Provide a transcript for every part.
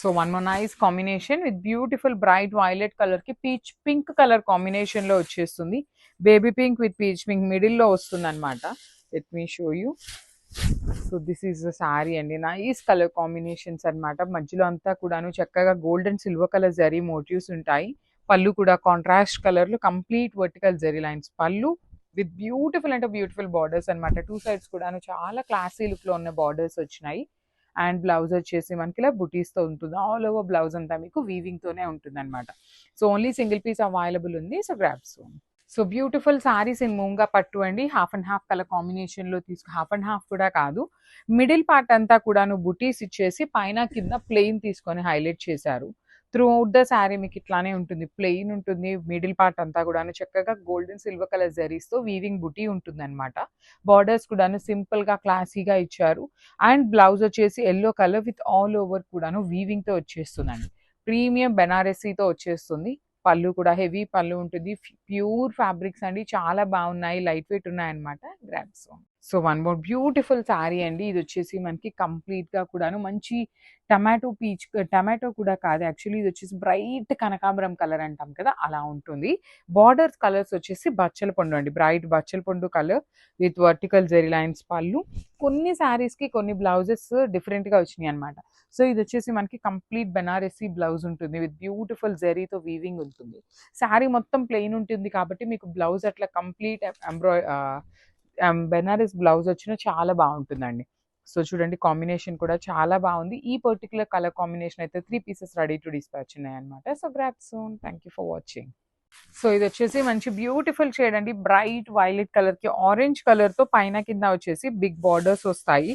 So one more nice combination with beautiful bright violet colour కి peach pink colour combination లో వచ్చేస్తుంది. Baby pink with peach pink middle లో వస్తుంది అనమాట. Let me show you. So this is the sari అండి. Nice colour combinations అనమాట. మధ్యలో అంతా కూడాను చక్కగా gold and silver colour zari motifs ఉంటాయి. పళ్ళు కూడా కాంట్రాస్ట్ కలర్ లో complete vertical zari lines pallu with beautiful అంటే బ్యూటిఫుల్ బార్డర్స్ అనమాట. టూ సైడ్స్ కూడాను చాలా క్లాసీ లుక్ లో ఉన్న బార్డర్స్ వచ్చినాయి. అండ్ బ్లౌజ్ వచ్చేసి మనకి ఇలా బుటీస్తో ఉంటుంది. ఆల్ ఓవర్ బ్లౌజ్ అంతా మీకు వీవింగ్తోనే ఉంటుంది అనమాట. So only single piece available ఉంది. So grab soon. So beautiful saris in moonga పట్టు అండి. హాఫ్ అండ్ హాఫ్ కలర్ కాంబినేషన్లో హాఫ్ అండ్ హాఫ్ కూడా కాదు, మిడిల్ పార్ట్ అంతా కూడాను బుటీస్ ఇచ్చేసి పైన కింద ప్లెయిన్ తీసుకొని హైలైట్ చేశారు. త్రూ అవుట్ ద శారీ మీకు ఇట్లానే ఉంటుంది, ప్లెయిన్ ఉంటుంది. మిడిల్ పార్ట్ అంతా కూడాను చక్కగా గోల్డెన్ సిల్వర్ కలర్ జరీస్తో వీవింగ్ బుటీ ఉంటుంది అనమాట. బార్డర్స్ కూడాను సింపుల్ గా క్లాసీగా ఇచ్చారు. అండ్ బ్లౌజ్ వచ్చేసి yellow colour with all over కూడాను వీవింగ్ తో వచ్చేస్తుందండి. ప్రీమియం బెనారసీతో వచ్చేస్తుంది. పళ్ళు కూడా హెవీ పళ్ళు ఉంటుంది. ప్యూర్ ఫ్యాబ్రిక్స్ అండి, చాలా బాగున్నాయి, లైట్ వెయిట్ ఉన్నాయి అనమాట. Grabs. So one more beautiful sari అండి. ఇది వచ్చేసి మనకి కంప్లీట్ గా కూడాను మంచి టమాటో కూడా కాదు యాక్చువల్లీ, ఇది వచ్చేసి బ్రైట్ కనకాంబరం కలర్ అంటాం కదా, అలా ఉంటుంది. బార్డర్స్ కలర్స్ వచ్చేసి బచ్చల పండు అండి, బ్రైట్ బచ్చల పండు colour with vertical zari lines pallu. కొన్ని శారీస్ కి కొన్ని బ్లౌజెస్ డిఫరెంట్ గా వచ్చినాయి అనమాట. సో ఇది వచ్చేసి మనకి కంప్లీట్ బెనారసీ బ్లౌజ్ ఉంటుంది విత్ బ్యూటిఫుల్ జెరీతో వీవింగ్ ఉంటుంది. శారీ మొత్తం ప్లెయిన్ ఉంటుంది కాబట్టి మీకు బ్లౌజ్ అట్లా కంప్లీట్ బెనారస్ బ్లౌజ్ వచ్చినా చాలా బాగుంటుందండి. సో చూడండి కాంబినేషన్ కూడా చాలా బాగుంది. ఈ పర్టికులర్ కలర్ కాంబినేషన్ అయితే 3 పీసెస్ రెడీ టు డిస్పాచ్ ఉన్నాయి అనమాట. So grab soon. Thank you for watching. So ఇది వచ్చేసి మంచి బ్యూటిఫుల్ షేడ్ అండి. బ్రైట్ వైలెట్ కలర్ కి ఆరెంజ్ కలర్ తో పైన కింద వచ్చేసి బిగ్ బార్డర్స్ వస్తాయి.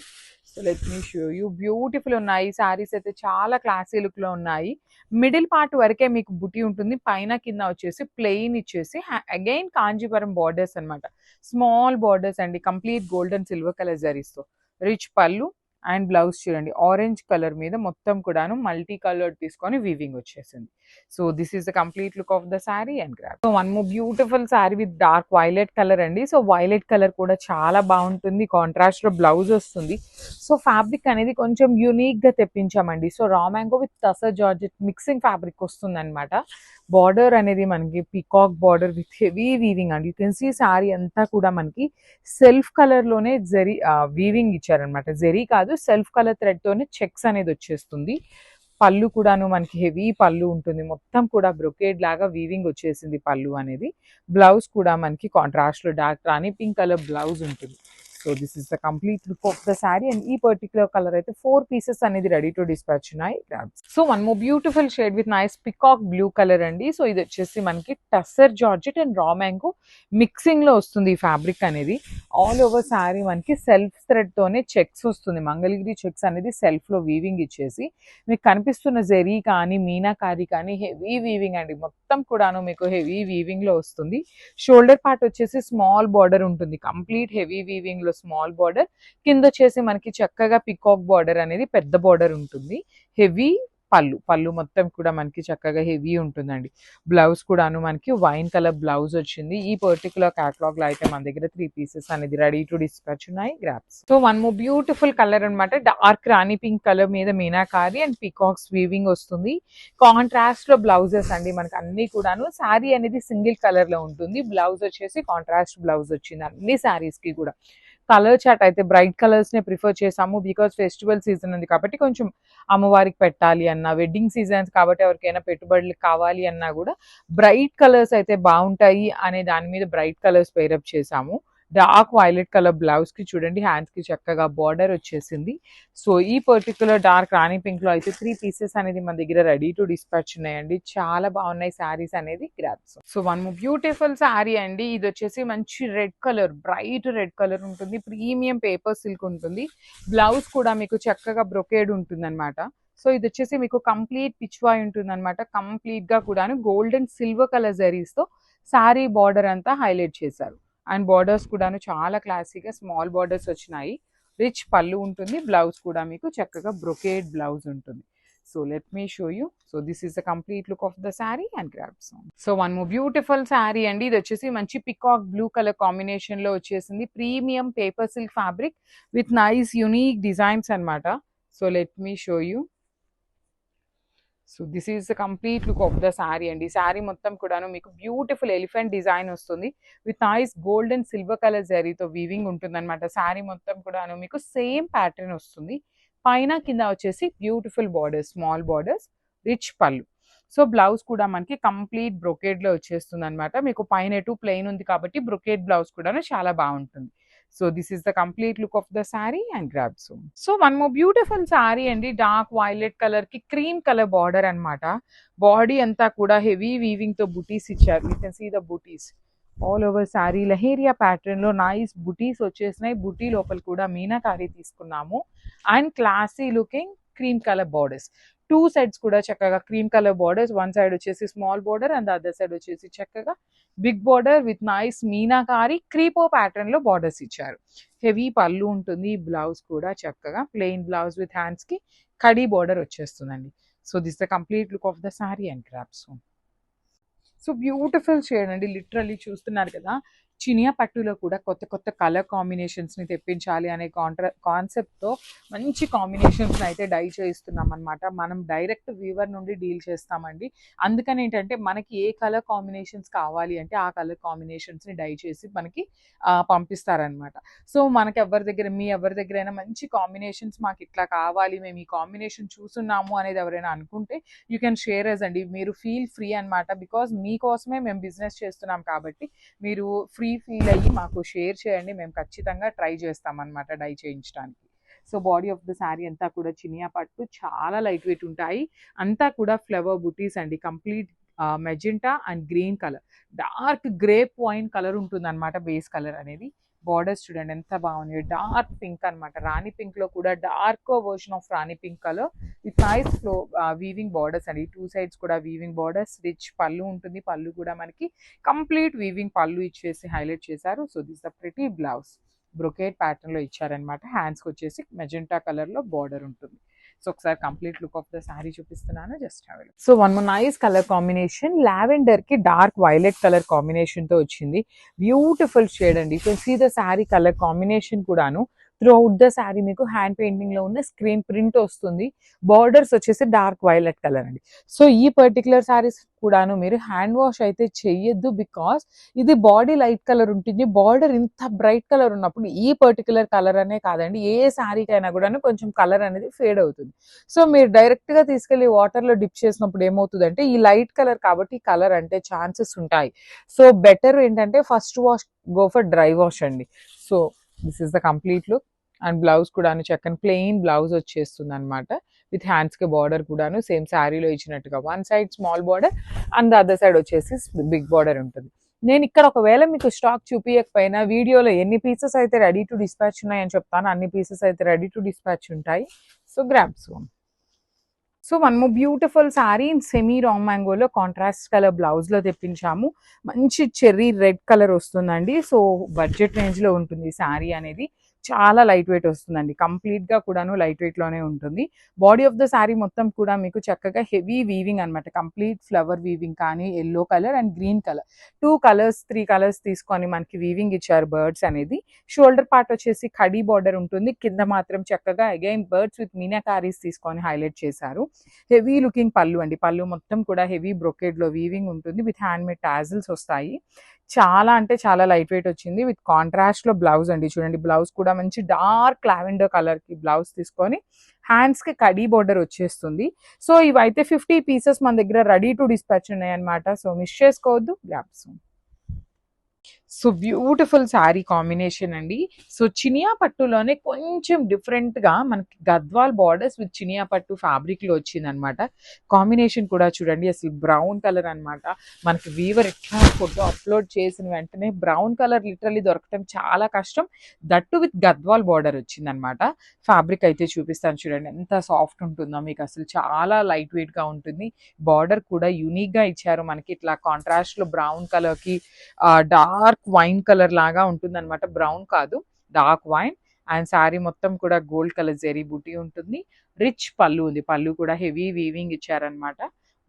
So let me show you. Beautiful ఉన్నాయి శారీస్ అయితే, చాలా క్లాసీ లుక్ లో ఉన్నాయి. మిడిల్ పార్ట్ వరకే మీకు బుటీ ఉంటుంది, పైన కింద వచ్చేసి ప్లెయిన్ ఇచ్చేసి అగైన్ కాంజీవరం బార్డర్స్ అనమాట. స్మాల్ బార్డర్స్ అండి, కంప్లీట్ గోల్డెన్ సిల్వర్ కలర్ జరీస్తో. రిచ్ పళ్ళు అండ్ బ్లౌజ్ చూడండి ఆరెంజ్ కలర్ మీద మొత్తం కూడాను మల్టీ కలర్ తీసుకొని వీవింగ్ వచ్చేసింది. So this is the complete look of the sari and grab. So one more beautiful sari with dark violet colour అండి. సో వైలెట్ కలర్ కూడా చాలా బాగుంటుంది, కాంట్రాస్ట్ లో బ్లౌజ్ వస్తుంది. సో ఫ్యాబ్రిక్ అనేది కొంచెం యూనిక్ గా తెప్పించామండి. So raw mango with tussar georgette mixing fabric వస్తుంది అనమాట. బార్డర్ అనేది మనకి peacock border with heavy weaving అండి. యూ కెన్ సీ శారీ అంతా కూడా మనకి సెల్ఫ్ కలర్ లోనే జెరీ వీవింగ్ ఇచ్చారనమాట. జెరీ కాదు, సెల్ఫ్ కలర్ థ్రెడ్ తోనే చెక్స్ అనేది వచ్చేస్తుంది. పళ్ళు కూడాను మనకి హెవీ పళ్ళు ఉంటుంది, మొత్తం కూడా బ్రొకేడ్ లాగా వీవింగ్ వచ్చేసింది పళ్ళు అనేది. బ్లౌజ్ కూడా మనకి కాంట్రాస్ట్ లో డార్క్ రాణి పింక్ కలర్ బ్లౌజ్ ఉంటుంది. So this is the complete look of the sari. And ఈ పర్టికులర్ కలర్ అయితే 4 పీసెస్ అనేది రెడీ టు డిస్పాచ్ ఉన్నాయి. So one more beautiful shade with nice peacock blue colour అండి. So ఇది వచ్చేసి మనకి tussar georgette and raw mango mixing లో వస్తుంది ఈ ఫ్యాబ్రిక్ అనేది. ఆల్ ఓవర్ శారీ మనకి సెల్ఫ్ థ్రెడ్ తోనే చెక్స్ వస్తుంది, మంగళగిరి చెక్స్ అనేది సెల్ఫ్ లో వీవింగ్ ఇచ్చేసి. మీకు కనిపిస్తున్న జెరీ కానీ మీనాకారి కానీ హెవీ వీవింగ్ అండి, మొత్తం కూడాను మీకు హెవీ వీవింగ్ లో వస్తుంది. షోల్డర్ పార్ట్ వచ్చేసి స్మాల్ బార్డర్ ఉంటుంది, కంప్లీట్ హెవీ వీవింగ్ లో స్మాల్ బార్డర్. కింద వచ్చేసి మనకి చక్కగా పికాక్ బార్డర్ అనేది పెద్ద బార్డర్ ఉంటుంది. హెవీ పళ్ళు మొత్తం కూడా మనకి చక్కగా హెవీ ఉంటుందండి. బ్లౌజ్ కూడాను మనకి వైన్ కలర్ బ్లౌజ్ వచ్చింది. ఈ పర్టికులర్ క్యాటలాగ్ లో అయితే మన దగ్గర 3 పీసెస్ అనేది రెడీ టు డిస్పాచ్ ఉన్నాయి. Grabs. So one more beautiful colour అనమాట. డార్క్ రాణి పింక్ కలర్ మీద మీనాకారి అండ్ పీకాక్స్ వీవింగ్ వస్తుంది. కాంట్రాస్ట్ లో బ్లౌజెస్ అండి మనకి అన్ని కూడాను. శారీ అనేది సింగిల్ కలర్ లో ఉంటుంది, బ్లౌజ్ వచ్చేసి కాంట్రాస్ట్ బ్లౌజ్ వచ్చింది అన్ని శారీస్ కి కూడా. కలర్ చాట్ అయితే బ్రైట్ కలర్స్ నే ప్రిఫర్ చేసాము, బికాస్ ఫెస్టివల్ సీజన్ ఉంది కాబట్టి కొంచెం అమ్మవారికి పెట్టాలి అన్నా, వెడ్డింగ్ సీజన్స్ కాబట్టి ఎవరికైనా పెట్టుబడులు కావాలి అన్నా కూడా బ్రైట్ కలర్స్ అయితే బాగుంటాయి అనే దాని మీద బ్రైట్ కలర్స్ పేరప్ చేసాము. డార్క్ వైలెట్ కలర్ బ్లౌజ్ కి చూడండి హ్యాండ్స్ కి చక్కగా బార్డర్ వచ్చేసింది. సో ఈ పర్టికులర్ డార్క్ రాణి పింక్ లో అయితే 3 పీసెస్ అనేది మన దగ్గర రెడీ టు డిస్పాచ్ ఉన్నాయండి. చాలా బాగున్నాయి శారీస్ అనేది. Grabs. So one beautiful sari అండి. ఇది వచ్చేసి మంచి red colour, bright red colour ఉంటుంది, ప్రీమియం పేపర్ సిల్క్ ఉంటుంది. బ్లౌజ్ కూడా మీకు చక్కగా బ్రొకేడ్ ఉంటుంది అనమాట. సో ఇది వచ్చేసి మీకు కంప్లీట్ పిచ్వాయ్ ఉంటుంది అనమాట. కంప్లీట్ గా కూడా గోల్డెన్ సిల్వర్ కలర్ జరీస్ తో శారీ బార్డర్ అంతా హైలైట్ చేశారు. అండ్ బార్డర్స్ కూడాను చాలా క్లాసీగా స్మాల్ బార్డర్స్ వచ్చినాయి. రిచ్ పళ్ళు ఉంటుంది, బ్లౌజ్ కూడా మీకు చక్కగా బ్రొకేడ్ బ్లౌజ్ ఉంటుంది. So let me show you. So this is the complete look of the sari and grabs. So one more beautiful sari అండి. ఇది వచ్చేసి మంచి పికాక్ బ్లూ కలర్ కాంబినేషన్ లో వచ్చేసింది. Premium paper silk fabric with nice unique designs అనమాట. So let me show you. So this is the complete look of the sari అండి. శారీ మొత్తం కూడాను మీకు బ్యూటిఫుల్ ఎలిఫెంట్ డిజైన్ వస్తుంది with nice gold and silver colour జరీతో weaving ఉంటుందన్నమాట. శారీ మొత్తం కూడాను మీకు సేమ్ ప్యాటర్న్ వస్తుంది. పైన కింద వచ్చేసి beautiful borders, small borders, rich పళ్ళు. సో బ్లౌజ్ కూడా మనకి కంప్లీట్ బ్రొకేడ్లో వచ్చేస్తుంది అనమాట. మీకు పైన ఎటు ప్లెయిన్ ఉంది కాబట్టి బ్రొకేడ్ బ్లౌజ్ కూడాను చాలా బాగుంటుంది. So this is the complete look of the sari and grab soon. So one more beautiful sari అండి. డార్క్ వైలెట్ కలర్ కి క్రీమ్ కలర్ బార్డర్ అనమాట. బాడీ అంతా కూడా హెవీ వీవింగ్ తో బుటీస్ ఇచ్చారు. You can see the buttis all over sari. Leheriya pattern లో nice బుటీస్ వచ్చేసినాయి. బుటీ లోపల కూడా మీనాకారి తీసుకున్నాము and classy looking cream colour borders. Two sides కూడా చక్కగా cream colour borders. One side వచ్చేసి small border and other side వచ్చేసి చక్కగా big border with nice meenakari క్రీపో ప్యాటర్న్ లో బార్డర్స్ ఇచ్చారు. హెవీ పళ్ళు ఉంటుంది. బ్లౌజ్ కూడా చక్కగా ప్లెయిన్ బ్లౌజ్ విత్ హ్యాండ్స్ కి కడీ బార్డర్ వచ్చేస్తుందండి. So this the complete look of the sari and grabs. So beautiful shade అండి. లిటరల్లీ చూస్తున్నారు కదా, చినియా పట్టులో కూడా కొత్త కొత్త కలర్ కాంబినేషన్స్ని తెప్పించాలి అనే కాన్సెప్ట్తో మంచి కాంబినేషన్స్ని అయితే డై చేయిస్తున్నాం అనమాట. మనం డైరెక్ట్ వీవర్ నుండి డీల్ చేస్తామండి. అందుకని ఏంటంటే మనకి ఏ కలర్ కాంబినేషన్స్ కావాలి అంటే ఆ కలర్ కాంబినేషన్స్ని డై చేసి మనకి పంపిస్తారనమాట. సో మనకి ఎవరి దగ్గరైనా మంచి కాంబినేషన్స్ మాకు ఇట్లా కావాలి, మేము ఈ కాంబినేషన్ చూస్తున్నాము అనేది ఎవరైనా అనుకుంటే యూ కెన్ షేర్ అస్ అండి. మీరు ఫీల్ ఫ్రీ అనమాట. బికాజ్ మీకోసమే మేము బిజినెస్ చేస్తున్నాం కాబట్టి మీరు ఫ్రీ ఫీల్ అయ్యి మాకు షేర్ చేయండి. మేము ఖచ్చితంగా ట్రై చేస్తాం అనమాట డై చేయించడానికి. So body of the sari అంతా కూడా చినియా పట్టు, చాలా లైట్ వెయిట్ ఉంటాయి. అంతా కూడా ఫ్లవర్ బుటీస్ అండి. Complete magenta and green colour, dark grape wine colour ఉంటుంది అనమాట బేస్ కలర్ అనేది. బార్డర్స్ చూడండి ఎంత బాగుంది. డార్క్ పింక్ అనమాట. రాణి పింక్ లో కూడా dark version of Rani pink colour with nice flow weaving borders అండి. టూ సైడ్స్ కూడా వీవింగ్ బార్డర్స్. రిచ్ పళ్ళు ఉంటుంది. పళ్ళు కూడా మనకి కంప్లీట్ వీవింగ్ పళ్ళు ఇచ్చేసి హైలైట్ చేశారు. So this the pretty blouse brocade pattern లో ఇచ్చారనమాట. హ్యాండ్స్కి వచ్చేసి మెజెంటా కలర్ లో బార్డర్ ఉంటుంది. సో ఒకసారి complete look of the sari చూపిస్తున్నాను, just have a look. So one more nice colour combination, lavender కి డార్క్ వైలెట్ కలర్ కాంబినేషన్ తో వచ్చింది. బ్యూటిఫుల్ షేడ్ అండి. You can see the sari colour combination కూడాను throughout the sari మీకు hand painting లో ఉన్న screen print వస్తుంది. బార్డర్స్ వచ్చేసి డార్క్ వైలెట్ కలర్ అండి. సో ఈ పర్టికులర్ శారీస్ కూడాను మీరు హ్యాండ్ వాష్ అయితే చెయ్యొద్దు. బికాస్ ఇది బాడీ లైట్ కలర్ ఉంటుంది. బార్డర్ ఇంత బ్రైట్ కలర్ ఉన్నప్పుడు ఈ పర్టికులర్ కలర్ అనే కాదండి, ఏ శారీకైనా కూడా కొంచెం కలర్ అనేది ఫేడ్ అవుతుంది. సో మీరు డైరెక్ట్ గా తీసుకెళ్లి వాటర్ లో డిప్ చేసినప్పుడు ఏమవుతుందంటే ఈ లైట్ కలర్ కాబట్టి కలర్ అంటే ఛాన్సెస్ ఉంటాయి. సో బెటర్ ఏంటంటే first wash go for dry wash అండి. So this is the complete look. And blouse కూడాను చక్కని ప్లెయిన్ బ్లౌజ్ వచ్చేస్తుంది అనమాట. విత్ హ్యాండ్స్ కి బార్డర్ కూడాను సేమ్ శారీలో ఇచ్చినట్టుగా one side small border and other side వచ్చేసి బిగ్ బార్డర్ ఉంటుంది. నేను ఇక్కడ ఒకవేళ మీకు స్టాక్ చూపించకపోయినా వీడియోలో ఎన్ని పీసెస్ అయితే రెడీ టు డిస్పాచ్ ఉన్నాయని చెప్తాను. అన్ని పీసెస్ అయితే రెడీ టు డిస్పాచ్ ఉంటాయి. So grab soon. So one more beautiful sari in semi రాంగ్ మ్యాంగోలో కాంట్రాస్ట్ కలర్ బ్లౌజ్ లో తెప్పించాము. మంచి చెర్రీ రెడ్ కలర్ వస్తుందండి. సో బడ్జెట్ రేంజ్ లో ఉంటుంది శారీ అనేది. చాలా లైట్ వెయిట్ వస్తుందండి. కంప్లీట్ గా కూడాను లైట్ వెయిట్ లోనే ఉంటుంది. బాడీ ఆఫ్ ద శారీ మొత్తం కూడా మీకు చక్కగా హెవీ వీవింగ్ అనమాట. కంప్లీట్ ఫ్లవర్ వీవింగ్ కానీ yellow colour and green colour 3 colours తీసుకొని మనకి వీవింగ్ ఇచ్చారు. బర్డ్స్ అనేది షోల్డర్ పార్ట్ వచ్చేసి కడీ బార్డర్ ఉంటుంది. కింద మాత్రం చక్కగా అగైన్ బర్డ్స్ విత్ మీనాకారీస్ తీసుకొని హైలైట్ చేశారు. హెవీ లుకింగ్ పళ్ళు అండి. పళ్ళు మొత్తం కూడా హెవీ బ్రొకేడ్ లో వీవింగ్ ఉంటుంది. విత్ హ్యాండ్ మేడ్ టాజిల్స్ వస్తాయి. చాలా అంటే చాలా లైట్ వెయిట్ వచ్చింది. విత్ కాంట్రాస్ట్ లో బ్లౌజ్ అండి. చూడండి బ్లౌజ్ కూడా మంచి డార్క్ లావెండర్ కలర్ కి బ్లౌజ్ తీసుకొని హ్యాండ్స్ కి కడీ బోర్డర్ వచ్చేస్తుంది. సో ఇవైతే 50 పీసెస్ మన దగ్గర రెడీ టు డిస్పాచ్ ఉన్నాయి అనమాట. సో మిస్ చేసుకోవద్దు. Grabs. So beautiful sari combination అండి. సో చినియా పట్టులోనే కొంచెం డిఫరెంట్ గా మనకి గద్వాల్ బార్డర్స్ విత్ చినియా పట్టు ఫ్యాబ్రిక్ లో వచ్చింది అనమాట. కాంబినేషన్ కూడా చూడండి అసలు బ్రౌన్ కలర్ అనమాట. మనకి వీవర్ ఎట్లా ఫోటో అప్లోడ్ చేసిన వెంటనే బ్రౌన్ కలర్ లిటరల్లీ దొరకటం చాలా కష్టం. దట్టు విత్ గద్వాల్ బార్డర్ వచ్చింది అనమాట. ఫ్యాబ్రిక్ అయితే చూపిస్తాను చూడండి ఎంత సాఫ్ట్ ఉంటుందో మీకు. అసలు చాలా లైట్ వెయిట్ గా ఉంటుంది. బార్డర్ కూడా యూనిక్ గా ఇచ్చారు మనకి. ఇట్లా కాంట్రాస్ట్ లో బ్రౌన్ కలర్ కి డార్క్ వైన్ కలర్ లాగా ఉంటుంది అనమాట. బ్రౌన్ కాదు, డార్క్ వైన్. అండ్ శారీ మొత్తం కూడా గోల్డ్ కలర్ జెరీ బూటీ ఉంటుంది. రిచ్ పళ్ళు ఉంది. పళ్ళు కూడా హెవీ వీవింగ్ ఇచ్చారనమాట.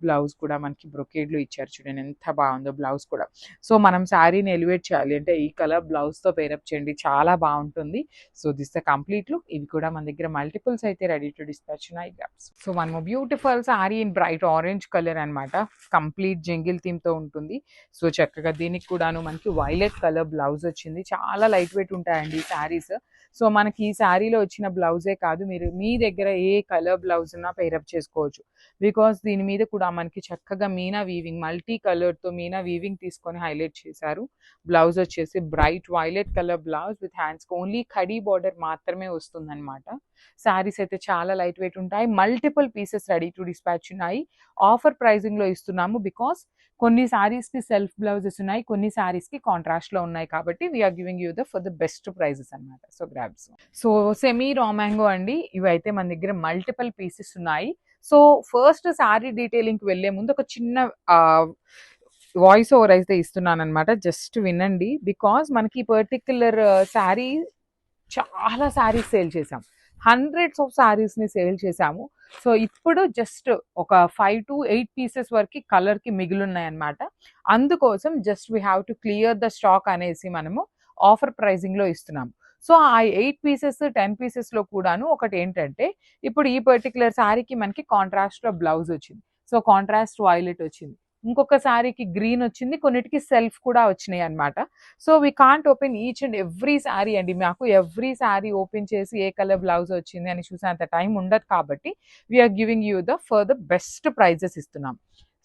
బ్లౌజ్ కూడా మనకి బ్రొకేడ్లో ఇచ్చారు చూడండి, ఎంత బాగుందో బ్లౌజ్ కూడా. సో మనం శారీని ఎలివేట్ చేయాలి అంటే ఈ కలర్ బ్లౌజ్తో పేరప్ చేయండి, చాలా బాగుంటుంది. So this the complete look. ఇవి కూడా మన దగ్గర మల్టిపుల్స్ అయితే రెడీ టు డిస్పాచ్ ఉన్నాయి. So one beautiful sari in bright orange colour అనమాట, కంప్లీట్ జంగిల్ థీమ్తో ఉంటుంది. సో చక్కగా దీనికి కూడాను మనకి వైలెట్ కలర్ బ్లౌజ్ వచ్చింది. చాలా లైట్ వెయిట్ ఉంటాయండి ఈ శారీస్. సో మనకి ఈ శారీలో వచ్చిన బ్లౌజే కాదు, మీరు మీ దగ్గర ఏ కలర్ బ్లౌజ్ ఉన్నా పేరప్ చేసుకోవచ్చు. బికాస్ దీని మీద కూడా మనకి చక్కగా మీనా వీవింగ్, మల్టీ కలర్తో మీనా వీవింగ్ తీసుకొని హైలైట్ చేశారు. బ్లౌజ్ వచ్చేసి bright violet colour blouse with hands only khadi border మాత్రమే వస్తుందన్నమాట. శారీస్ అయితే చాలా లైట్ వెయిట్ ఉంటాయి. Multiple pieces ready to dispatch ఉన్నాయి. ఆఫర్ ప్రైజింగ్లో ఇస్తున్నాము బికాస్ కొన్ని శారీస్కి సెల్ఫ్ బ్లౌజెస్ ఉన్నాయి, కొన్ని శారీస్కి కాంట్రాస్ట్లో ఉన్నాయి, కాబట్టి we are giving you for the best prices అనమాట. So grabs. So semi raw mango అండి, ఇవైతే మన దగ్గర మల్టిపుల్ పీసెస్ ఉన్నాయి. సో ఫస్ట్ శారీ డీటెయిలింగ్కి వెళ్ళే ముందు ఒక చిన్న వాయిస్ ఓవర్ అయితే ఇస్తున్నాను అనమాట, జస్ట్ వినండి. బికాజ్ మనకి పర్టిక్యులర్ శారీ చాలా శారీస్ సేల్ చేసాం, హండ్రెడ్స్ ఆఫ్ శారీస్ని సేల్ చేసాము. సో ఇప్పుడు జస్ట్ ఒక 5 to 8 పీసెస్ వరకు కలర్కి మిగిలిన్నాయన్నమాట. అందుకోసం just we have to clear the stock అనేసి మనము ఆఫర్ ప్రైజింగ్లో ఇస్తున్నాము. సో ఆ 8 పీసెస్ 10 పీసెస్లో కూడాను ఒకటి ఏంటంటే, ఇప్పుడు ఈ పర్టికులర్ శారీకి మనకి కాంట్రాస్ట్లో బ్లౌజ్ వచ్చింది, సో కాంట్రాస్ట్ వైలెట్ వచ్చింది, ఇంకొక శారీకి గ్రీన్ వచ్చింది, కొన్నిటికి సెల్ఫ్ కూడా వచ్చినాయి అనమాట. So we can't open each and every sari అండి, మాకు ఎవ్రీ శారీ ఓపెన్ చేసి ఏ కలర్ బ్లౌజ్ వచ్చింది అని చూసేంత టైం ఉండదు, కాబట్టి we are giving you for the best prizes ఇస్తున్నాం.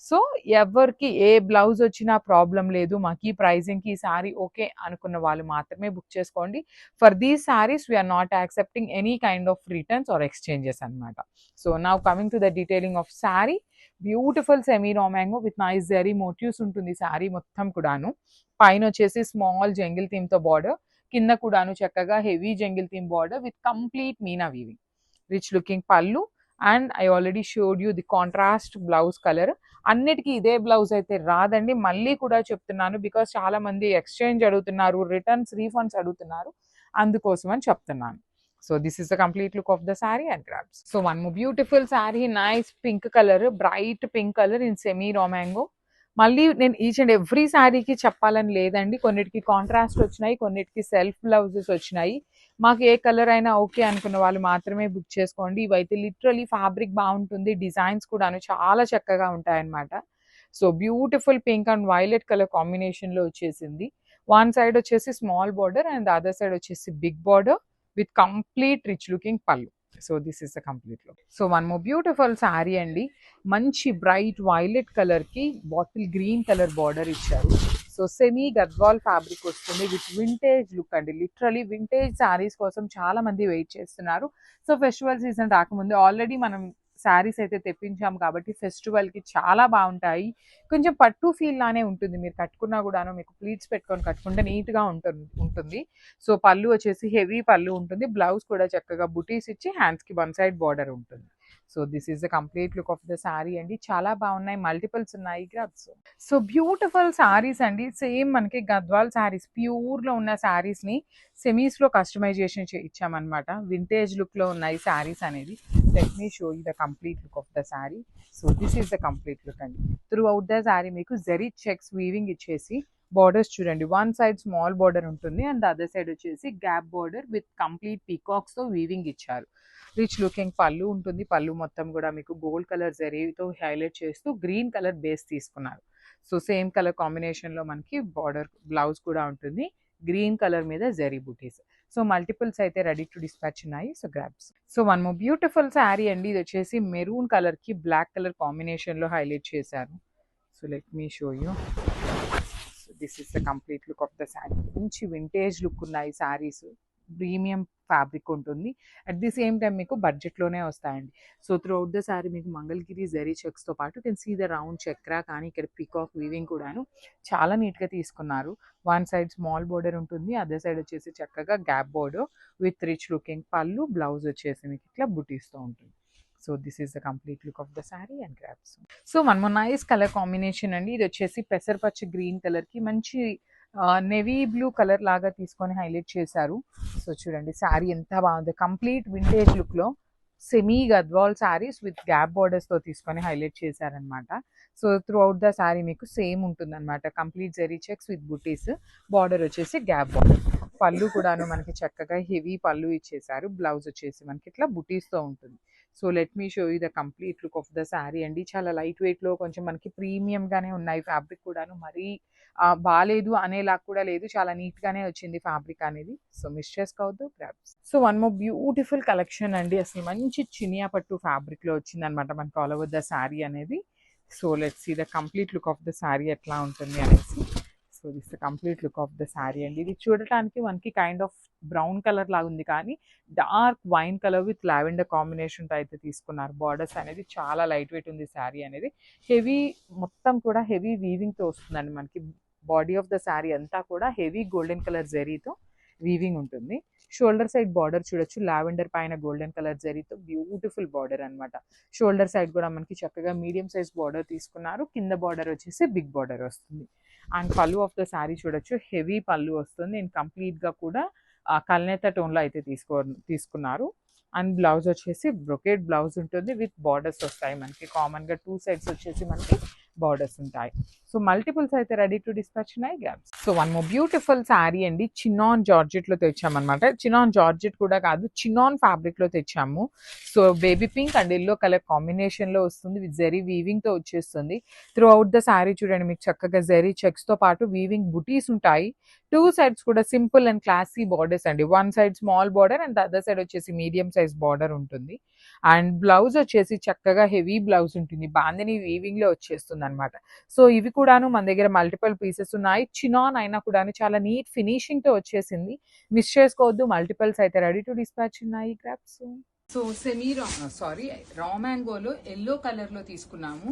సో ఎవరికి ఏ బ్లౌజ్ వచ్చినా ప్రాబ్లం లేదు, మాకు ఈ ప్రైజింగ్కి ఈ శారీ ఓకే అనుకున్న వాళ్ళు మాత్రమే బుక్ చేసుకోండి. For these saris we're not accepting any kind of returns or exchanges అనమాట. So now coming to the detailing of sari. Beautiful semi raw mango with nice zari motifs ఉంటుంది శారీ మొత్తం కూడాను. పైన వచ్చేసి స్మాల్ జంగిల్ థీమ్తో బార్డర్, కింద కూడాను చక్కగా heavy jungle theme border with complete meena weaving, rich looking పళ్ళు. And I already showed you the contrast blouse colour. అన్నిటికీ ఇదే బ్లౌజ్ అయితే రాదండి, మళ్ళీ కూడా చెప్తున్నాను, బికాస్ చాలా మంది ఎక్స్చేంజ్ అడుగుతున్నారు, రిటర్న్స్ రీఫండ్స్ అడుగుతున్నారు, అందుకోసం అని చెప్తున్నాను. So this is the complete look of the sari and grabs. So one more beautiful sari, nice pink colour, bright pink colour in semi raw mango. మళ్ళీ నేను ఈచ్ అండ్ ఎవ్రీ శారీకి చెప్పాలని లేదండి, కొన్నిటికి కాంట్రాస్ట్ వచ్చినాయి, కొన్నిటికి సెల్ఫ్ బ్లౌజెస్ వచ్చినాయి. మాకు ఏ కలర్ అయినా ఓకే అనుకున్న వాళ్ళు మాత్రమే బుక్ చేసుకోండి. ఇవైతే లిటరలీ ఫ్యాబ్రిక్ బాగుంటుంది, డిజైన్స్ కూడాను చాలా చక్కగా ఉంటాయన్నమాట. So beautiful pink and violet colour కాంబినేషన్లో వచ్చేసింది. వన్ సైడ్ వచ్చేసి small border and other side వచ్చేసి big border with complete rich looking పళ్ళు. So this is the complete look. So one more beautiful sari అండి, మంచి బ్రైట్ వైలెట్ కలర్కి bottle green colour border ఇచ్చారు. So semi Gadwal fabric వస్తుంది with vintage look అండి. Literally vintage saris కోసం చాలా మంది వెయిట్ చేస్తున్నారు. సో ఫెస్టివల్ సీజన్ రాకముందు ఆల్రెడీ మనం శారీస్ అయితే తెప్పించాము, కాబట్టి ఫెస్టివల్కి చాలా బాగుంటాయి. కొంచెం పట్టు ఫీల్ లానే ఉంటుంది, మీరు కట్టుకున్నా కూడాను మీకు ప్లీట్స్ పెట్టుకొని కట్టుకుంటే నీట్గా ఉంటుంది. సో పళ్ళు వచ్చేసి హెవీ పళ్ళు ఉంటుంది, బ్లౌజ్ కూడా చక్కగా బుటీస్ ఇచ్చి హ్యాండ్స్కి వన్ సైడ్ బార్డర్ ఉంటుంది. So this is the complete look of the sari అండి, చాలా బాగున్నాయి, మల్టిపుల్స్ ఉన్నాయి గ్రాబ్స్. సో బ్యూటిఫుల్ శారీస్ అండి, సేమ్ మనకి గద్వాల్ శారీస్ ప్యూర్లో ఉన్న శారీస్ని సెమీస్లో కస్టమైజేషన్ ఇచ్చామన్నమాట. వింటేజ్ లుక్లో ఉన్నాయి శారీస్ అనేది. Let me show you the complete look of the sari. So this is the complete look అండి. త్రూ అవుట్ ద శారీ మీకు జరీ చెక్స్ వీవింగ్ ఇచ్చేసి బార్డర్స్ చూడండి, వన్ సైడ్ స్మాల్ బార్డర్ ఉంటుంది అండ్ అదర్ సైడ్ వచ్చేసి గ్యాప్ బార్డర్ విత్ కంప్లీట్ పీకాక్స్తో weaving ఇచ్చారు. Rich looking పళ్ళు ఉంటుంది, పళ్ళు మొత్తం కూడా మీకు గోల్డ్ కలర్ జరీతో హైలైట్ చేస్తూ గ్రీన్ కలర్ బేస్ తీసుకున్నారు. సో సేమ్ కలర్ కాంబినేషన్లో మనకి బార్డర్ బ్లౌజ్ కూడా ఉంటుంది, గ్రీన్ కలర్ మీద జరీ బూటీస్. సో మల్టిపుల్స్ అయితే రెడీ టు డిస్పాచ్ ఉన్నాయి. So grabs. So one more beautiful sari అండి, ఇది వచ్చేసి మెరూన్ కలర్కి బ్లాక్ కలర్ కాంబినేషన్లో హైలైట్ చేశారు. So let me show you. So this is the complete look of the sari. మంచి వింటేజ్ లుక్ ఉన్నాయి శారీస్, ప్రీమియం ఫ్యాబ్రిక్ ఉంటుంది, అట్ ది సేమ్ టైం మీకు బడ్జెట్లోనే వస్తాయండి. So throughout the sari మీకు మంగళగిరి జరీ చెక్స్తో పాటు కెన్ సీ ద రౌండ్ చక్రా, కానీ ఇక్కడ పీకాక్ వీవింగ్ కూడాను చాలా నీట్గా తీసుకున్నారు. వన్ సైడ్ స్మాల్ బోర్డర్ ఉంటుంది, అదర్ సైడ్ వచ్చేసి చక్కగా gap border with rich looking pallu, blouse వచ్చేసి మీకు ఇట్లా బుటీస్తో ఉంటుంది. So this is the complete look of the sari and grabs. So one more nice colour combination అండి, ఇది వచ్చేసి పెసరపచ్చ గ్రీన్ కలర్కి మంచి నెవీ బ్లూ కలర్ లాగా తీసుకొని హైలైట్ చేశారు. సో చూడండి శారీ ఎంత బాగుంది, కంప్లీట్ వింటేజ్ లుక్లో semi Gadwal saris with gap బార్డర్స్తో తీసుకొని హైలైట్ చేశారనమాట. So throughout the sari మీకు సేమ్ ఉంటుందన్నమాట. Complete zari checks with butis, border వచ్చేసి గ్యాప్ బార్డర్. పళ్ళు కూడాను మనకి చక్కగా హెవీ పళ్ళు ఇచ్చేసారు. బ్లౌజ్ వచ్చేసి మనకి ఇట్లా బుటీస్తో ఉంటుంది. So let me show you the complete look of the sari అండి. చాలా లైట్ వెయిట్లో కొంచెం మనకి ప్రీమియంగానే ఉన్నాయి. ఫ్యాబ్రిక్ కూడాను మరీ బాలేదు అనేలా కూడా లేదు. చాలా నీట్గానే వచ్చింది ఫ్యాబ్రిక్ అనేది. సో మిస్ చేసుకోవద్దు, grabs. So one more beautiful collection అండి. అసలు మంచి చినియా పట్టు ఫ్యాబ్రిక్లో వచ్చిందనమాట మనకి ఆల్ ఓవర్ ద శారీ అనేది. So let's see the complete look of the sari ఎట్లా ఉంటుంది అనేసి. So this the complete look of the sari అండి. ఇది చూడటానికి మనకి కైండ్ ఆఫ్ బ్రౌన్ కలర్ లాగా ఉంది, కానీ dark wine colour with lavender కాంబినేషన్తో అయితే తీసుకున్నారు. బార్డర్స్ అనేది చాలా లైట్ వెయిట్ ఉంది శారీ అనేది. హెవీ మొత్తం కూడా హెవీ వీవింగ్తో వస్తుందండి మనకి. బాడీ ఆఫ్ ద శారీ అంతా కూడా హెవీ గోల్డెన్ కలర్ జరీతో వీవింగ్ ఉంటుంది. షోల్డర్ సైడ్ బార్డర్ చూడొచ్చు, లావెండర్ పైన గోల్డెన్ కలర్ జరీతో బ్యూటిఫుల్ బార్డర్ అనమాట. షోల్డర్ సైడ్ కూడా మనకి చక్కగా మీడియం సైజ్ బార్డర్ తీసుకున్నారు. కింద బార్డర్ వచ్చేసి బిగ్ బార్డర్ వస్తుంది. అండ్ పళ్ళు ఆఫ్ ద శారీ చూడొచ్చు, హెవీ పళ్ళు వస్తుంది. అండ్ కంప్లీట్గా కూడా కల్నేత టోన్లో అయితే తీసుకున్నారు. అండ్ బ్లౌజ్ వచ్చేసి బ్రొకేట్ బ్లౌజ్ ఉంటుంది విత్ బార్డర్స్ వస్తాయి మనకి. కామన్గా 2 సైడ్స్ వచ్చేసి మనకి బార్డర్స్ ఉంటాయి. సో మల్టిపుల్స్ అయితే రెడీ టు డిస్పాచ్ ఉన్నాయి, grabs. So one more beautiful sari అండి. చినాన్ జార్జెట్లో తెచ్చామన్నమాట. చినాన్ జార్జెట్ కూడా కాదు, చినాన్ ఫ్యాబ్రిక్లో తెచ్చాము. So baby pink and yellow colour కాంబినేషన్లో వస్తుంది విత్ జెరీ వీవింగ్తో వచ్చేస్తుంది. త్రూ అవుట్ ద శారీ చూడండి మీకు చక్కగా జెరీ చెక్స్తో పాటు వీవింగ్ బుటీస్ ఉంటాయి. 2 సైడ్స్ కూడా సింపుల్ అండ్ క్లాసీ బార్డర్స్ అండి. 1 side small border and other side వచ్చేసి మీడియం సైజ్ బార్డర్ ఉంటుంది. అండ్ బ్లౌజ్ వచ్చేసి చక్కగా హెవీ బ్లౌజ్ ఉంటుంది. బాందిని వీవింగ్లో వచ్చేస్తుంది అనమాట. సో ఇవి కూడాను మన దగ్గర మల్టిపుల్ పీసెస్ ఉన్నాయి. చినాన్ అయినా కూడాను చాలా నీట్ ఫినిషింగ్తో వచ్చేసింది. మిస్ చేసుకోవద్దు, మల్టిపుల్స్ అయితే రెడీ టు డిస్పాచ్ ఉన్నాయి, గ్రాబ్స్. సో సెమీ రా మ్యాంగోలో ఎల్లో కలర్లో తీసుకున్నాము.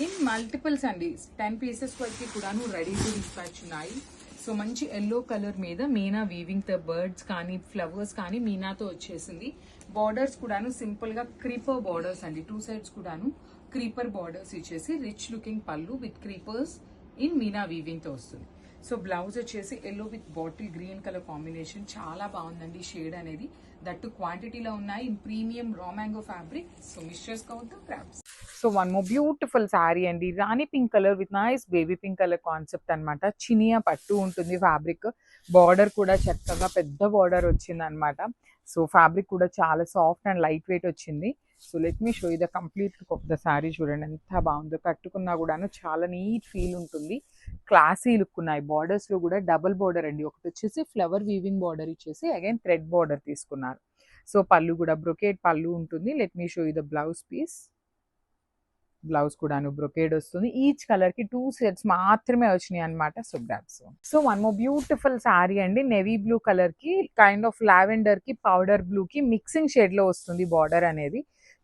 ఇన్ మల్టిపుల్స్ అండి, 10 పీసెస్ వరకు కూడాను రెడీ టు డిస్పాచ్ ఉన్నాయి. సో మంచి ఎల్లో కలర్ మీద మీనా వీవింగ్ తో బర్డ్స్ కానీ ఫ్లవర్స్ కానీ మీనాతో వచ్చేసింది. బార్డర్స్ కూడాను సింపుల్ గా క్రీపర్ బార్డర్స్ అండి. 2 సైడ్స్ కూడాను క్రీపర్ బార్డర్స్ ఇచ్చేసి రిచ్ లుకింగ్ పళ్ళు with creepers in meena weaving తో వస్తుంది. సో బ్లౌజ్ వచ్చేసి yellow with bottle green colour combination. చాలా బాగుందండి షేడ్ అనేది. దట్టు క్వాంటిటీలో ఉన్నాయి in premium raw mango fabric. So miss చేసుకోవద్దు, grabs. So one more beautiful sari అండి. Rani pink colour with nice baby pink colour concept అనమాట. చినియా పట్టు ఉంటుంది ఫ్యాబ్రిక్. బార్డర్ కూడా చక్కగా పెద్ద బార్డర్ వచ్చింది అనమాట. సో ఫ్యాబ్రిక్ కూడా చాలా సాఫ్ట్ అండ్ లైట్ వెయిట్ వచ్చింది. So let me show you the complete look of the sari. చూడండి ఎంత బాగుందో. కట్టుకున్నా కూడాను చాలా నీట్ ఫీల్ ఉంటుంది. క్లాసీ లుక్ ఉన్నాయి. బార్డర్స్లో కూడా డబుల్ బార్డర్ అండి. ఒకటి వచ్చేసి ఫ్లవర్ వీవింగ్ బార్డర్ ఇచ్చేసి అగైన్ థ్రెడ్ బార్డర్ తీసుకున్నారు. సో పళ్ళు కూడా బ్రొకేట్ పళ్ళు ఉంటుంది. Let me show you the blouse piece. Blouse కూడాను బ్రొకేడ్ వస్తుంది. ఈచ్ కలర్ కి 2 సెట్స్ మాత్రమే వచ్చినాయి అనమాట. So grabs. So one more beautiful sari అండి. నేవీ బ్లూ కలర్ కి కైండ్ ఆఫ్ లావెండర్ కి పౌడర్ బ్లూ కి మిక్సింగ్ షేడ్ లో వస్తుంది బార్డర్ అనేది.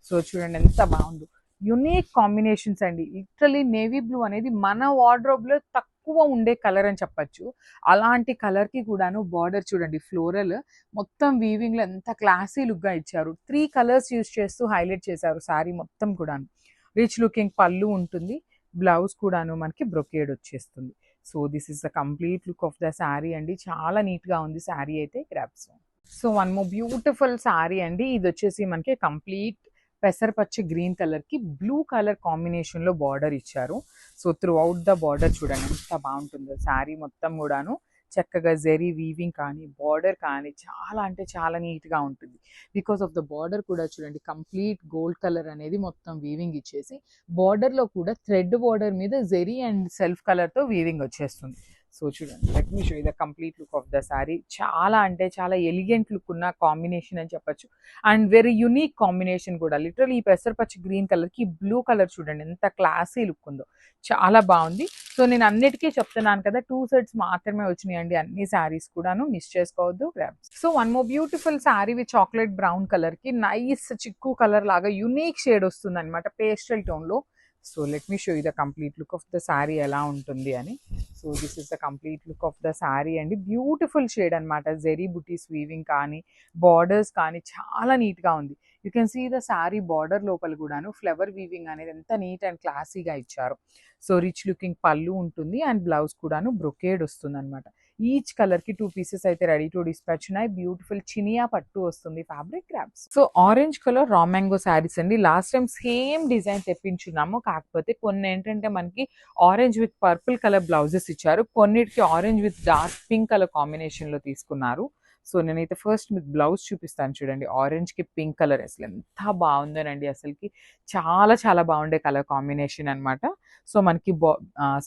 సో చూడండి ఎంత బాగుందో. యునిక్ కాంబినేషన్స్ అండి. లిటరలీ నేవీ బ్లూ అనేది మన వార్డ్రోబ్ లో తక్కువ ఉండే కలర్ అని చెప్పచ్చు. అలాంటి కలర్ కి కూడాను బార్డర్ చూడండి ఫ్లోరల్ మొత్తం వీవింగ్ లో ఎంత క్లాసీ లుక్ గా ఇచ్చారు. 3 కలర్స్ యూజ్ చేస్తూ హైలైట్ చేశారు శారీ మొత్తం కూడాను. రిచ్ లుకింగ్ పళ్ళు ఉంటుంది. బ్లౌజ్ కూడాను మనకి బ్రొకేడ్ వచ్చేస్తుంది. So this is the complete look of the sari అండి. చాలా నీట్గా ఉంది శారీ అయితే, grabs. So one more beautiful sari అండి. ఇది వచ్చేసి మనకి కంప్లీట్ పెసరపచ్చి గ్రీన్ కలర్కి బ్లూ కలర్ కాంబినేషన్లో బార్డర్ ఇచ్చారు. So throughout the border చూడండి ఎంత బాగుంటుందో. శారీ మొత్తం కూడాను చక్కగా జెరీ వీవింగ్ కానీ బార్డర్ కానీ చాలా అంటే చాలా నీట్గా ఉంటుంది. బికాస్ ఆఫ్ ద బార్డర్ కూడా చూడండి కంప్లీట్ గోల్డ్ కలర్ అనేది మొత్తం వీవింగ్ ఇచ్చేసి బార్డర్లో కూడా థ్రెడ్ బార్డర్ మీద జెరీ అండ్ సెల్ఫ్ కలర్తో వీవింగ్ వచ్చేస్తుంది. సో చూడండి let me show the complete look of the sari. చాలా అంటే చాలా ఎలిగెంట్ లుక్ ఉన్న కాంబినేషన్ అని చెప్పొచ్చు. అండ్ వెరీ యునిక్ కాంబినేషన్ కూడా. లిటరల్ ఈ పెసరపచ్చి గ్రీన్ కలర్కి బ్లూ కలర్ చూడండి ఎంత క్లాసీ లుక్ ఉందో. చాలా బాగుంది. సో నేను అన్నిటికీ చెప్తున్నాను కదా 2 సెట్స్ మాత్రమే వచ్చినాయండి అన్ని శారీస్ కూడాను. మిస్ చేసుకోవద్దు, grabs. So one more beautiful sari with chocolate brown కలర్కి నైస్ చిక్కు కలర్ లాగా యునిక్ షేడ్ వస్తుంది అనమాట పేస్టల్ టోన్లో. So let me show you the complete look of the sari ఎలా ఉంటుంది అని. So this is the complete look of the sari అండి. బ్యూటిఫుల్ షేడ్ అనమాట. జెరీ బుటీస్ వీవింగ్ కానీ బార్డర్స్ కానీ చాలా నీట్గా ఉంది. You can see the sari border లోపల కూడాను ఫ్లవర్ వీవింగ్ అనేది ఎంత నీట్ అండ్ క్లాసీగా ఇచ్చారు. సో రిచ్ లుకింగ్ పళ్ళు ఉంటుంది అండ్ బ్లౌజ్ కూడాను బ్రొకేడ్ వస్తుంది అనమాట. ఈచ్ కలర్ కి 2 పీసెస్ అయితే రెడీ టు డిస్పాచ్ ఉన్నాయి. బ్యూటిఫుల్ చినియా పట్టు వస్తుంది fabric grabs. So orange colour raw mango saris అండి. లాస్ట్ టైం సేమ్ డిజైన్ తెప్పించున్నాము, కాకపోతే కొన్ని ఏంటంటే మనకి orange with purple colour blouses ఇచ్చారు, కొన్నిటికి orange with dark pink colour combination లో తీసుకున్నారు. సో నేనైతే ఫస్ట్ మీకు బ్లౌజ్ చూపిస్తాను చూడండి. ఆరెంజ్ కి పింక్ కలర్ అసలు ఎంత బాగుందోనండి, అసలుకి చాలా చాలా బాగుండే కలర్ కాంబినేషన్ అనమాట. సో మనకి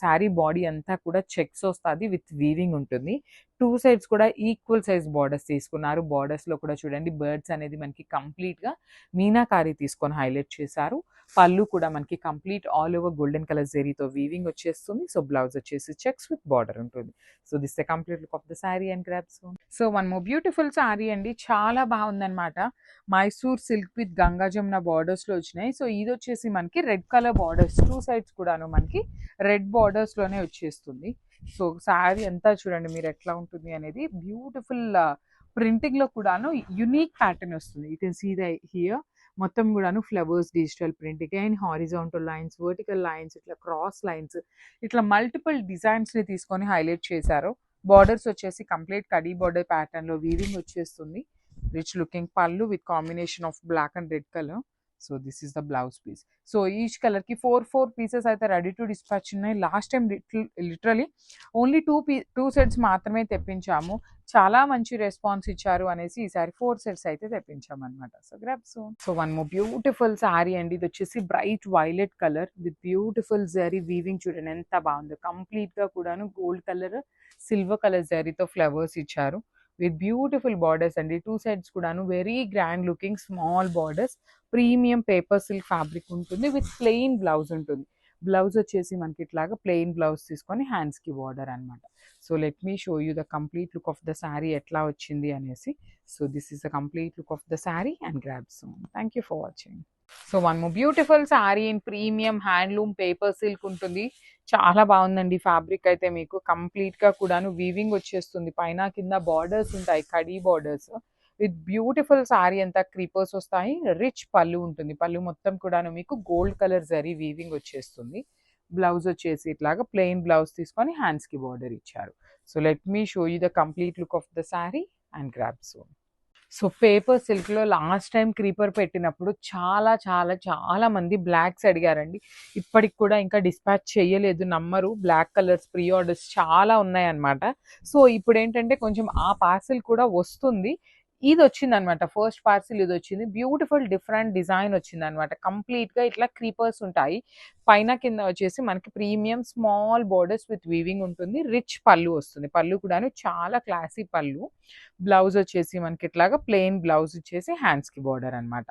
శారీ బాడీ అంతా కూడా చెక్స్ వస్తుంది, విత్ వీవింగ్ ఉంటుంది. 2 సైడ్స్ కూడా ఈక్వల్ సైజ్ బార్డర్స్ తీసుకున్నారు. బార్డర్స్ లో కూడా చూడండి బర్డ్స్ అనేది మనకి కంప్లీట్ గా మీనాకారి తీసుకొని హైలైట్ చేశారు. పళ్ళు కూడా మనకి complete all over golden colour జెరీతో వీవింగ్ వచ్చేస్తుంది. సో బ్లౌజ్ వచ్చేసి చెక్స్ విత్ బార్డర్ ఉంటుంది. So this the complete look of the sari and grabs. So one more beautiful sari అండి, చాలా బాగుందన్నమాట. Mysore silk with Ganga Jamuna borders లో వచ్చినాయి. సో ఇది వచ్చేసి మనకి రెడ్ కలర్ బార్డర్స్, 2 సైడ్స్ కూడాను మనకి రెడ్ బార్డర్స్ లోనే వచ్చేస్తుంది. సో శారీ అంతా చూడండి మీరు ఎట్లా ఉంటుంది అనేది. బ్యూటిఫుల్ ప్రింటింగ్ లో కూడాను యునిక్ ప్యాటర్న్ వస్తుంది. You can see the here మొత్తం కూడాను flowers digital print, again horizontal lines, vertical lines, ఇట్లా క్రాస్ లైన్స్, ఇట్లా మల్టిపుల్ డిజైన్స్ ని తీసుకొని హైలైట్ చేశారు. బార్డర్స్ వచ్చేసి కంప్లీట్ కడీ బార్డర్ ప్యాటర్న్ లో వీవింగ్ వచ్చేస్తుంది. రిచ్ లుకింగ్ పళ్ళు with combination of black and red colour. So this is the blouse piece. So each colour కి 4 పీసెస్ అయితే రెడీ టు డిస్పాచ్ ఉన్నాయి. Last time literally only 2 sets మాత్రమే తెప్పించాము, చాలా మంచి రెస్పాన్స్ ఇచ్చారు అనేసి ఈసారి 4 సెట్స్ అయితే తెప్పించాం అనమాట. So grab soon. So one more beautiful sari అండి. ఇది వచ్చేసి bright violet colour with beautiful zari weaving, చూడండి ఎంత బాగుందో. కంప్లీట్ గా కూడాను గోల్డ్ కలర్ సిల్వర్ కలర్ జరీతో ఫ్లవర్స్ ఇచ్చారు విత్ బ్యూటిఫుల్ బార్డర్స్ అండి. 2 సైడ్స్ కూడాను very grand looking small borders. Premium paper silk fabric ఉంటుంది విత్ ప్లెయిన్ బ్లౌజ్ ఉంటుంది. బ్లౌజ్ వచ్చేసి మనకి ఇట్లాగా ప్లెయిన్ బ్లౌజ్ తీసుకొని హ్యాండ్స్ కి బార్డర్ అనమాట. So let me show you the complete look of the sari ఎట్లా వచ్చింది అనేసి. So this is the complete look of the sari and grab soon. Thank you for watching. So one more beautiful sari in premium handloom paper silk ఉంటుంది. చాలా బాగుందండి fabric అయితే. మీకు complete గా కూడాను వీవింగ్ వచ్చేస్తుంది, పైన కింద బార్డర్స్ ఉంటాయి, khadi borders with beautiful sari అంతా క్రీపర్స్ వస్తాయి. రిచ్ పళ్ళు ఉంటుంది, పళ్ళు మొత్తం కూడాను మీకు గోల్డ్ కలర్ జరీ వీవింగ్ వచ్చేస్తుంది. బ్లౌజ్ వచ్చేసి ఇట్లాగా ప్లెయిన్ బ్లౌజ్ తీసుకొని హ్యాండ్స్ కి బార్డర్ ఇచ్చారు. So let me show you the complete look of the sari and grab soon. So paper silk లో లాస్ట్ టైం క్రీపర్ పెట్టినప్పుడు చాలా చాలా చాలా మంది బ్లాక్స్ అడిగారండి. ఇప్పటికి కూడా ఇంకా డిస్పాచ్ చేయలేదు, నమ్మరు. బ్లాక్ కలర్స్ ప్రీ ఆర్డర్స్ చాలా ఉన్నాయి అన్నమాట. సో ఇప్పుడు ఏంటంటే కొంచెం ఆ పార్సిల్ కూడా వస్తుంది. ఇది వచ్చింది అనమాట, ఫస్ట్ పార్సిల్ ఇది వచ్చింది. బ్యూటిఫుల్ డిఫరెంట్ డిజైన్ వచ్చింది అనమాట. కంప్లీట్ గా ఇట్లా క్రీపర్స్ ఉంటాయి, పైన కింద వచ్చేసి మనకి premium small borders with weaving ఉంటుంది. రిచ్ పళ్ళు వస్తుంది, పళ్ళు కూడాను చాలా క్లాసీ పళ్ళు. బ్లౌజ్ వచ్చేసి మనకి ఇట్లాగా ప్లెయిన్ బ్లౌజ్ వచ్చేసి హ్యాండ్స్ కి బార్డర్ అనమాట.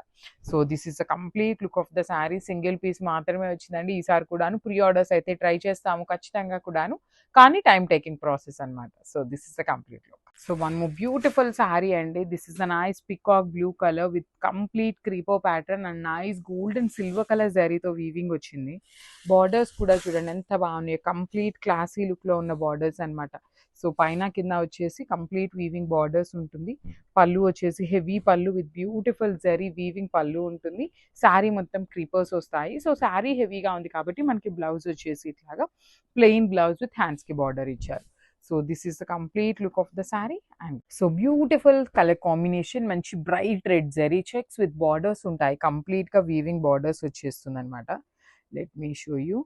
So this is the complete look of the sari. Single piece మాత్రమే వచ్చిందండి. ఈసారి కూడాను ప్రీ ఆర్డర్స్ అయితే ట్రై చేస్తాము ఖచ్చితంగా కూడాను, కానీ టైం టేకింగ్ ప్రాసెస్ అనమాట. So this is the complete look. So one more beautiful sari అండి. This is the nice peacock blue colour with complete crepe pattern and nice gold and silver colour జరీతో weaving వచ్చింది. Borders కూడా చూడండి ఎంత బాగున్నాయి, complete classy look లో ఉన్న borders అనమాట. సో పైన కింద వచ్చేసి కంప్లీట్ వీవింగ్ బార్డర్స్ ఉంటుంది. పళ్ళు వచ్చేసి హెవీ పళ్ళు విత్ బ్యూటిఫుల్ జరీ వీవింగ్ పళ్ళు ఉంటుంది. శారీ మొత్తం క్రీపర్స్ వస్తాయి. సో శారీ హెవీగా ఉంది కాబట్టి మనకి బ్లౌజ్ వచ్చేసి ఇట్లాగా ప్లెయిన్ బ్లౌజ్ విత్ హ్యాండ్స్ కి బార్డర్ ఇచ్చారు. So this is the complete look of the sari. And so beautiful colour combination, మంచి bright red zari checks with borders ఉంటాయి. కంప్లీట్ గా వీవింగ్ బార్డర్స్ వచ్చేస్తుంది అనమాట. Let me show you.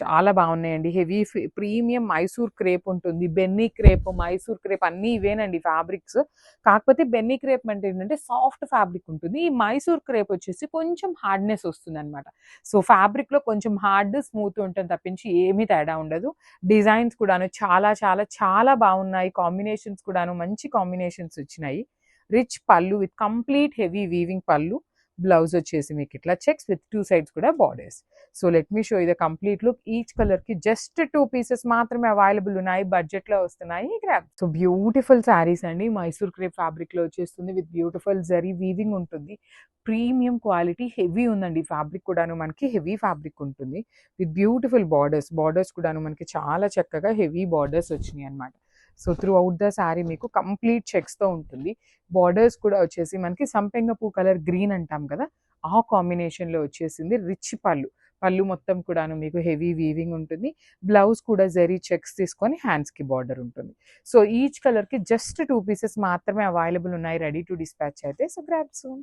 చాలా బాగున్నాయండి. హెవీ ప్రీమియం మైసూర్ క్రేప్ ఉంటుంది, బెన్నీ క్రేప్, మైసూర్ క్రేప్ అన్నీ ఇవేనండి ఫ్యాబ్రిక్స్. కాకపోతే బెన్నీ క్రేప్ అంటే ఏంటంటే సాఫ్ట్ ఫ్యాబ్రిక్ ఉంటుంది, ఈ మైసూర్ క్రేప్ వచ్చేసి కొంచెం హార్డ్నెస్ వస్తుంది అనమాట. సో ఫ్యాబ్రిక్ లో కొంచెం హార్డ్ స్మూత్ ఉంటుంది తప్పించి ఏమీ తేడా ఉండదు. డిజైన్స్ కూడాను చాలా చాలా చాలా బాగున్నాయి. కాంబినేషన్స్ కూడాను మంచి కాంబినేషన్స్ వచ్చినాయి. రిచ్ పళ్ళు విత్ కంప్లీట్ హెవీ వీవింగ్ పళ్ళు. బ్లౌజ్ వచ్చేసి మీకు ఇట్లా చెక్స్ విత్ 2 సైడ్స్ కూడా borders. So let me show you the complete look. Each colour కి జస్ట్ 2 పీసెస్ మాత్రమే అవైలబుల్ ఉన్నాయి, బడ్జెట్ లో వస్తున్నాయి. సో బ్యూటిఫుల్ శారీస్ అండి. మైసూర్ క్రేప్ ఫ్యాబ్రిక్ లో వచ్చేస్తుంది విత్ బ్యూటిఫుల్ జరీ వీవింగ్ ఉంటుంది. ప్రీమియం క్వాలిటీ హెవీ ఉందండి ఫ్యాబ్రిక్ కూడాను, మనకి హెవీ ఫ్యాబ్రిక్ ఉంటుంది విత్ బ్యూటిఫుల్ బార్డర్స్. బార్డర్స్ కూడాను మనకి చాలా చక్కగా హెవీ బార్డర్స్ వచ్చినాయి అనమాట. So throughout the sari మీకు కంప్లీట్ చెక్స్ తో ఉంటుంది. బార్డర్స్ కూడా వచ్చేసి మనకి సంపెంగ పూ కలర్ గ్రీన్ అంటాం కదా, ఆ కాంబినేషన్ లో వచ్చేసింది. రిచ్ పళ్ళు, పళ్ళు మొత్తం కూడాను మీకు హెవీ వీవింగ్ ఉంటుంది. బ్లౌజ్ కూడా జరీ చెక్స్ తీసుకొని హ్యాండ్స్‌కి బార్డర్ ఉంటుంది. సో ఈచ్ కలర్‌కి జస్ట్ 2 పీసెస్ మాత్రమే అవైలబుల్ ఉన్నాయి రెడీ టు డిస్పాచ్ అయితే. So grab soon.